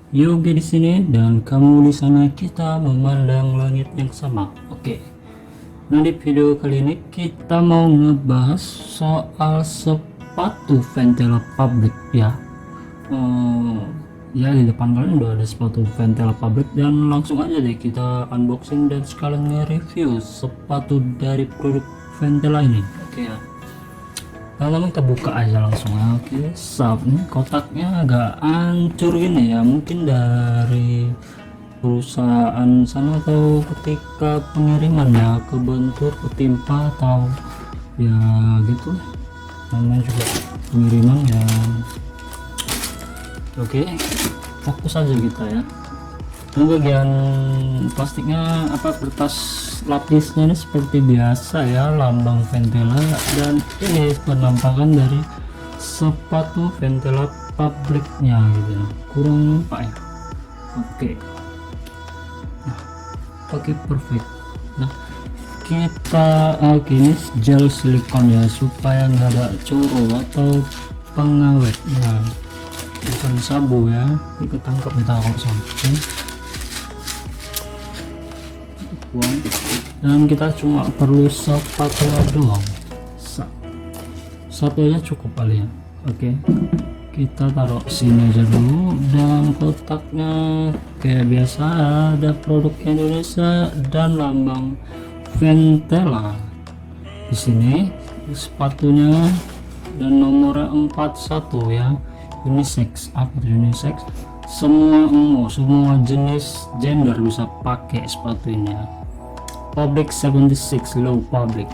Yogi di sini dan kamu di sana, kita memandang langit yang sama. Oke. Nah, di video kali ini kita mau ngebahas soal sepatu Ventela Public ya. Ya, di depan kalian udah ada sepatu Ventela Public, dan langsung aja deh kita unboxing dan sekalian nge-review sepatu dari produk Ventela ini. Oke ya. Pertama kita buka aja langsung ya. Oke, sap, ini kotaknya agak hancur gini ya, mungkin dari perusahaan sana atau ketika pengiriman ya kebentur, ketimpa, atau ya gitu namanya juga pengiriman ya. Oke, fokus aja kita ya. Ini bagian plastiknya kertas lapisnya ini seperti biasa ya, lambang Ventela, dan ini penampakan dari sepatu Ventela Publicnya gitu ya, kurang nampak ya. Oke, perfect. Nah, kita ini gel silikon ya, supaya nggak ada coro atau pengawet. Nah, bukan sabu ya, ikut tangkap kita kok sampai. Dan kita cuma perlu spatula doang, satu aja cukup kali ya. Oke, kita taruh sini aja dulu, dan kotaknya kayak biasa ada produk Indonesia dan lambang Ventela di sini, sepatunya dan nomornya 41 ya, unisex. Apa tuh unisex? Semua jenis gender bisa pakai sepatu ini ya. Public 76, low public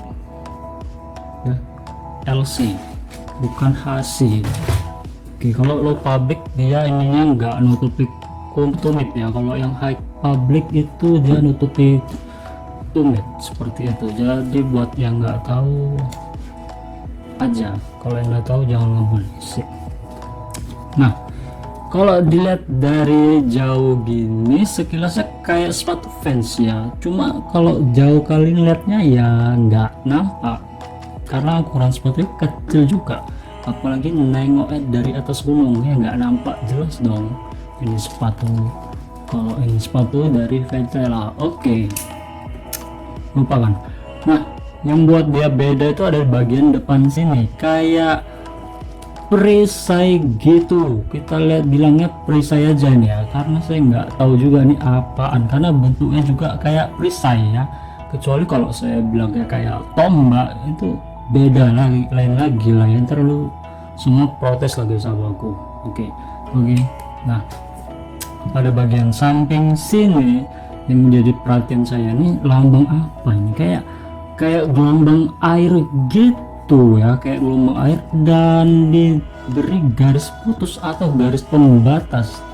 ya, LC bukan HC. Oke, kalau low public dia ininya nggak nutupi tumit ya, kalau yang high public itu dia nutupi tumit seperti itu. Jadi buat yang nggak tahu aja, kalau yang nggak tahu jangan ngebully sih. Nah, kalau dilihat dari jauh gini sekilasnya kayak sepatu Vans ya, cuma kalau jauh kali lihatnya ya nggak nampak karena ukuran sepatunya kecil juga, apalagi nengoknya dari atas gunung ya nggak nampak jelas dong ini sepatu. Kalau ini sepatu dari Ventela. Oke, lupakan. Nah, yang buat dia beda itu ada di bagian depan sini, kayak perisai gitu. Kita lihat bilangnya perisai aja nih ya, karena saya nggak tahu juga nih apaan, karena bentuknya juga kayak perisai ya. Kecuali kalau saya bilang kayak tombak, itu beda lagi, lain lagi lah ya, ntar lu semua protes lagi sama aku. Oke. Nah, pada bagian samping sini yang menjadi perhatian saya nih, lambang apa ini, kayak gelombang air gitu ya, kayak gelombang air, dan diberi garis putus atau garis pembatas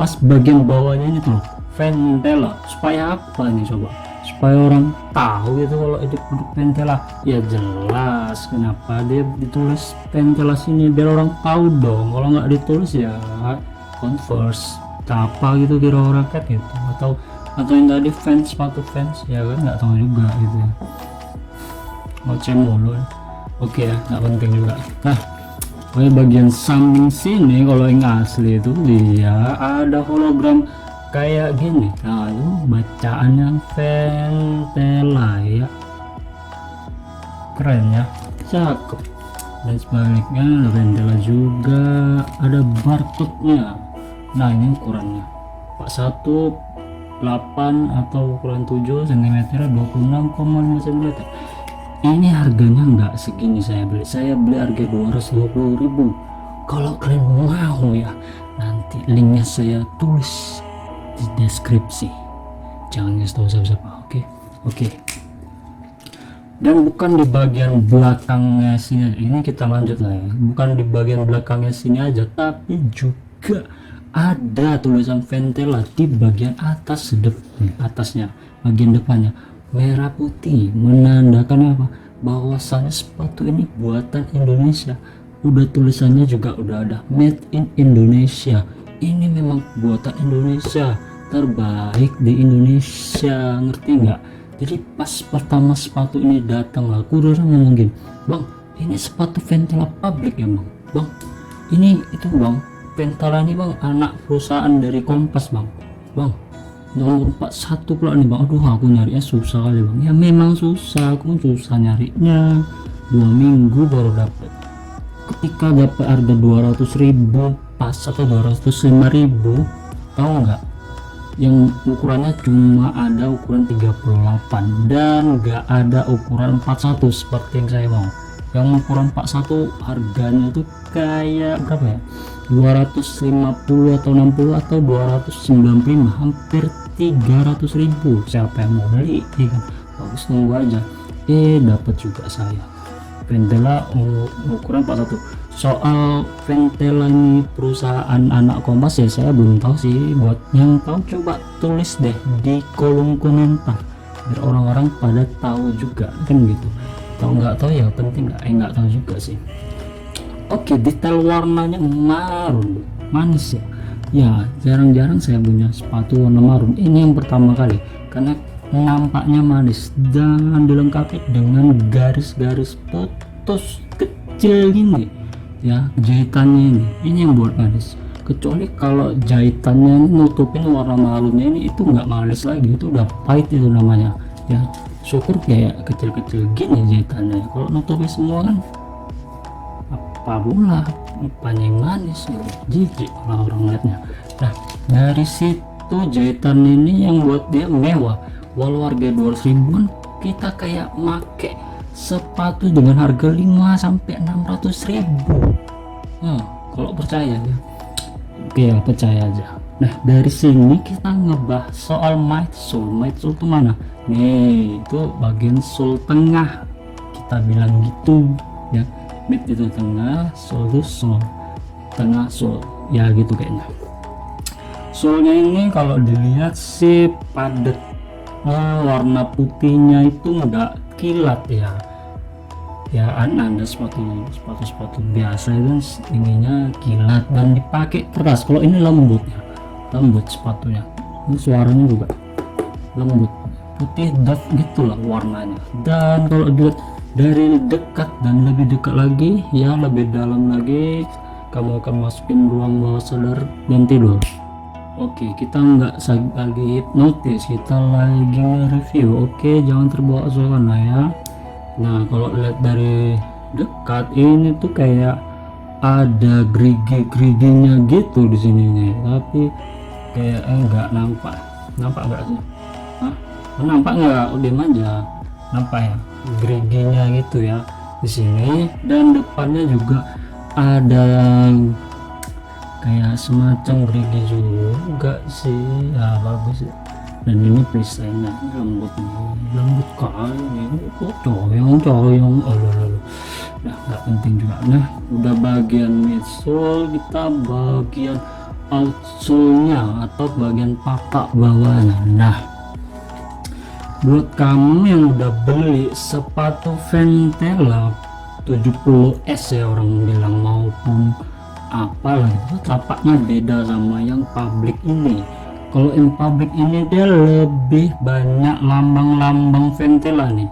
pas bagian bawahnya ini tuh, Ventela. Supaya apa nih coba? Supaya orang tahu gitu kalau itu produk Ventela. Ya jelas kenapa dia ditulis Ventela sini, biar orang tahu dong. Kalau nggak ditulis ya Converse apa gitu, kira orang kayak gitu, atau yang tadi fans, sepatu fans ya kan, nggak tahu juga gitu ya, ngoceh mulu. Oke ya, nggak penting juga. Nah, bagian samping sini kalau yang asli itu dia ada hologram kayak gini. Nah, itu bacaannya Ventela ya, keren ya, cakep. Dan sebaliknya ada Ventela juga, ada barcode-nya. Nah, ini ukurannya 1/8 atau ukuran 7 cm, 26,5 cm. Ini harganya nggak segini, saya beli harga 220.000. Kalau kalian mau ya, nanti linknya saya tulis di deskripsi, jangan kasih tahu siapa-siapa. Oke. Dan bukan di bagian belakangnya sini, ini kita lanjut lah ya, bukan di bagian belakangnya sini aja, tapi juga ada tulisan Ventela di bagian atas atasnya, bagian depannya merah putih, menandakan apa? Bahwasanya sepatu ini buatan Indonesia. Udah tulisannya juga udah ada made in Indonesia. Ini memang buatan Indonesia, terbaik di Indonesia, ngerti nggak? Jadi pas pertama sepatu ini datang lah, aku udah ngomongin, bang, ini sepatu Ventela Public ya bang, ini itu bang, Ventela ini bang anak perusahaan dari Kompas bang nomor 41 pula nih bang. Aduh aku nyarinya susah kali bang. Ya memang susah, aku susah nyarinya, 2 minggu baru dapet. Ketika dapat harga 200.000 pas atau 205.000, tahu nggak, yang ukurannya cuma ada ukuran 38 dan nggak ada ukuran 41 seperti yang saya mau. Yang ukuran 41 harganya itu kayak berapa ya, 250 atau 60 atau 295, hampir 300.000. Siapa yang mau beli ya kan? Bagus, tunggu aja. Dapat juga saya Ventela ukuran 41. Soal Ventela ini perusahaan anak Kompas ya saya belum tahu sih. Buat yang tahu coba tulis deh di kolom komentar biar orang-orang pada tahu juga kan gitu. Tahu nggak tahu ya penting nggak tahu juga sih. Oke, detail warnanya marun, manis ya. Ya jarang-jarang saya punya sepatu warna marun. Ini yang pertama kali karena nampaknya manis dan dilengkapi dengan garis-garis putus kecil gini ya, jahitannya ini yang buat manis. Kecuali kalau jahitannya ini nutupin warna marunnya ini, itu nggak manis lagi, itu udah pahit itu namanya ya. Syukur kayak kecil-kecil gini jahitannya, kalau nutupin semua kan apa pula apanya yang manis gitu, jijik orang lihatnya. Nah dari situ jahitan ini yang buat dia mewah. Walau harga 200.000-an, kita kayak make sepatu dengan harga 500-600.000. Nah, kalau percaya ya, oke ya percaya aja. Nah dari sini kita ngebahas soal midsole. Midsole itu mana? Nih itu bagian sole tengah, kita bilang gitu ya. Mid itu tengah, sole itu sole tengah, sole ya gitu kayaknya. Solenya ini kalau dilihat sih padat. Warna putihnya itu enggak kilat ya. Ya anda sepatu biasa itu ininya kilat dan dipakai keras. Kalau ini lembut sepatunya. Ini suaranya juga lembut, putih doff gitulah warnanya. Dan kalau dilihat dari dekat dan lebih dekat lagi ya, lebih dalam lagi, kamu akan masukin ruang bawah sadar dan tidur. Oke, kita nggak lagi hipnotis, kita lagi review. Oke, jangan terbawa suasana ya. Nah kalau lihat dari dekat ini tuh kayak ada gerigi-geriginya gitu di sini nih, tapi kayak nggak nampak nggak sih? Hah? Nampak nggak? Udah aja nampak ya geriginya gitu ya di sini. Dan depannya juga ada kayak semacam gerigi juga sih ya, bagus ya. Dan ini perisainya lembut kali ini, coyong nah nggak penting juga. Nah udah bagian midsole, kita bagian outsole-nya atau bagian papak bawahnya. Nah buat kamu yang udah beli sepatu Ventela 70S ya orang bilang, maupun apalah itu, tapaknya beda sama yang publik ini. Kalau yang publik ini dia lebih banyak lambang-lambang Ventela nih,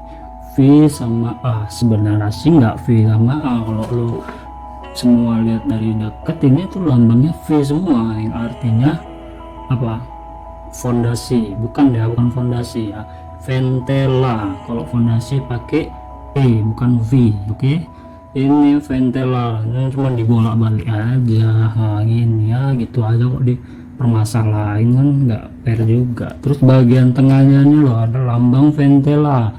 V sama A. Sebenarnya sih nggak V sama A, kalau lo semua lihat dari dekat ini tuh lambangnya V semua, yang artinya apa, fondasi. Bukan fondasi ya, Ventela. Kalau fondasi pakai E bukan V. Oke, ini Ventela, ini cuma dibolak-balik aja gini ya, gitu aja kok di permasalahan kan, nggak fair juga. Terus bagian tengahnya ini loh ada lambang Ventela,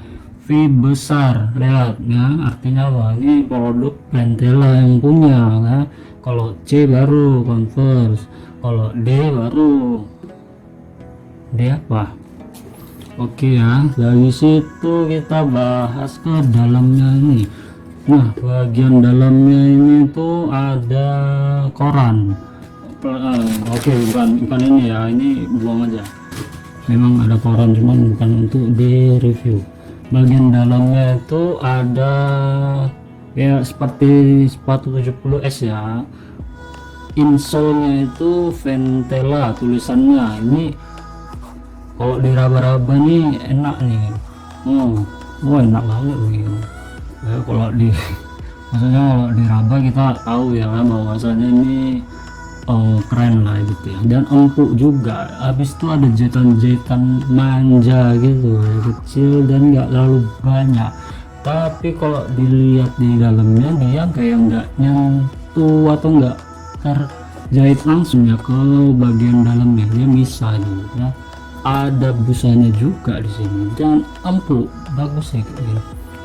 V besar, lihat ya, artinya apa, ini produk Ventela yang punya ya. Kalau C baru Converse, kalau D baru D apa. Oke ya, dari situ kita bahas ke dalamnya ini. Nah bagian dalamnya ini tuh ada koran. Oke, bukan ini ya, ini buang aja. Memang ada koran cuman bukan untuk di review. Bagian dalamnya itu ada ya seperti sepatu 70S ya. Insole-nya itu Ventela tulisannya. Ini kalau diraba-raba nih enak nih. Enak banget nih. Ya, kalau maksudnya kalau diraba kita tahu ya bahwasanya ini keren lah gitu ya, dan empuk juga. Habis itu ada jahitan-jahitan manja gitu ya, kecil dan nggak terlalu banyak. Tapi kalau dilihat di dalamnya dia kayak nggak nyentuh atau nggak terjahit langsung ya ke bagian dalamnya, dia bisa gitu ya. Ada busanya juga di sini dan empuk, bagus ya kayak gini.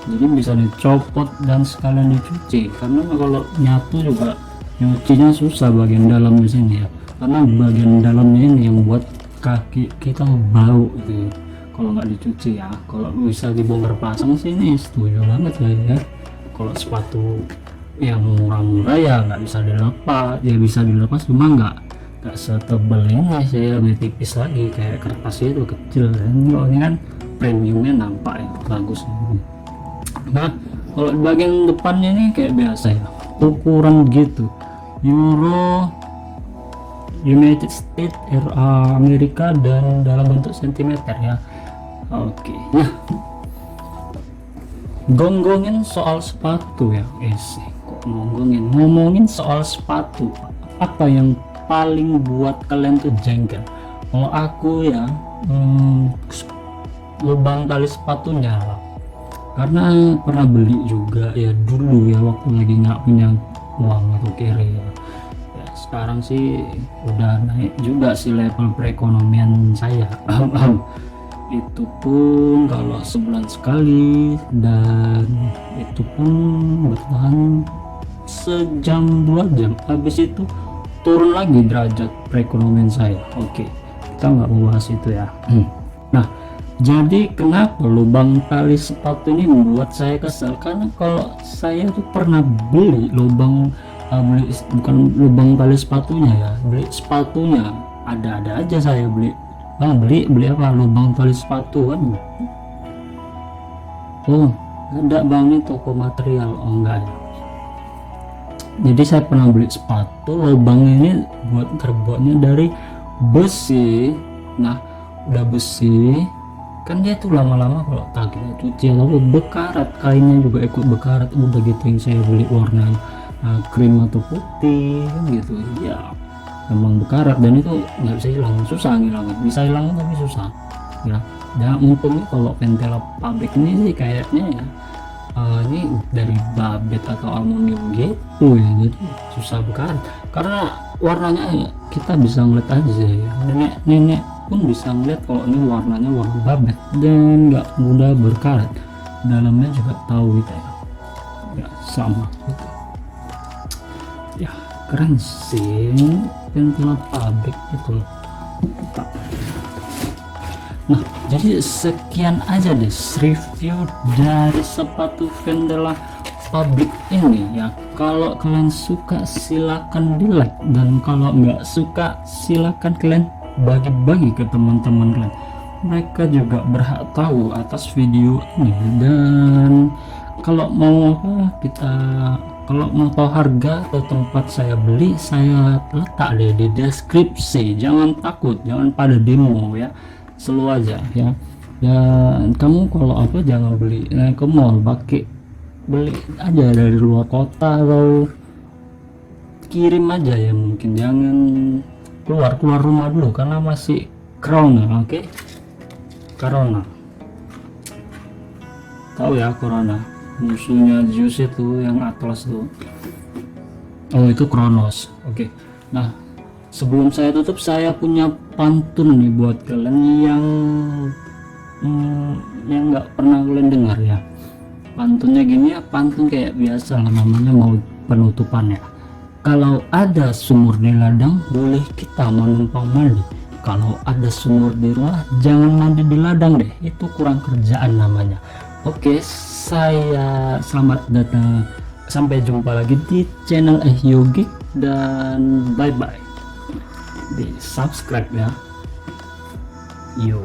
Jadi bisa dicopot dan sekalian dicuci, karena kalau nyatu juga nyucinya susah bagian dalam di sini ya, karena bagian dalamnya ini yang buat kaki kita bau gitu ya, kalau nggak dicuci ya. Kalau bisa dibongkar pasang sih ini setuju banget lah ya. Kalau sepatu yang murah-murah ya nggak bisa dilepas, ya bisa dilepas cuma nggak setebal ini sih, lebih tipis lagi kayak kertas itu, kecil kan. Kalau ini kan premiumnya nampak ya, bagus. Nah kalau di bagian depannya ini kayak biasa ya, ukuran gitu, Euro, United States, Amerika, dan dalam bentuk sentimeter ya. Oke, nah gonggongin soal sepatu ya, kok ngomongin soal sepatu, apa yang paling buat kalian tuh jengkel? Kalau aku ya lubang tali sepatunya lah, karena pernah beli juga ya dulu ya, waktu lagi nggak punya uang atau kere ya. Sekarang sih udah naik juga sih level perekonomian saya. Itu pun kalau sebulan sekali, dan itu pun bertahan sejam 2 jam, habis itu turun lagi derajat perekonomian saya. Oke, kita nggak mau bahas itu ya. Nah, jadi kenapa lubang tali sepatu ini membuat saya kesel? Karena kalau saya tuh pernah beli bukan lubang tali sepatunya ya, beli sepatunya ada-ada aja. Saya beli apa, lubang tali sepatu kan? Oh, ada bang ini toko material. Oh enggak ya. Jadi saya pernah beli sepatu, lubangnya ini terbuatnya dari besi. Nah udah besi kan, dia tuh lama-lama kalau tak kita cuci lalu bekarat, kainnya juga ikut bekarat. Udah gitu yang saya beli warna krim atau putih kan gitu ya, memang bekarat, dan itu nggak bisa hilang, susah ngilangin. Bisa hilang tapi susah ya. Dan untungnya kalau pentela pabrik ini sih kayaknya ya ini dari babet atau aluminium gitu ya, jadi susah bekarat. Karena warnanya ya, kita bisa ngeliat aja ya, nenek pun bisa ngeliat kalau ini warnanya warna babet dan nggak mudah berkarat. Dalamnya juga tahu gitu ya, sama gitu ya, keren sih pentela pabrik itu loh. Nah, jadi sekian aja deh review dari sepatu Vendela pabrik ini ya. Kalau kalian suka silakan di like, dan kalau nggak suka silakan kalian bagi-bagi ke teman-teman kalian. Mereka juga berhak tahu atas video ini. Dan kalau mau kalau mau tahu harga atau tempat saya beli, saya letak deh di deskripsi. Jangan takut, jangan pada demo ya, slow aja ya. Dan kamu kalau apa jangan beli ke mall, beli aja dari luar kota atau kirim aja ya, mungkin jangan keluar rumah dulu karena masih corona. Oke, corona, tahu ya, corona musuhnya Zeus itu yang Atlas tuh. Oh itu Kronos. Oke. Nah sebelum saya tutup, saya punya pantun nih buat kalian yang nggak pernah kalian dengar ya. Pantunnya gini ya, pantun kayak biasa lah, namanya mau penutupan ya. Kalau ada sumur di ladang, boleh kita menumpang mandi. Kalau ada sumur di rumah, jangan mandi di ladang deh, itu kurang kerjaan namanya. Oke, saya selamat datang, sampai jumpa lagi di channel Yogi, dan bye bye. Di subscribe ya. Yo.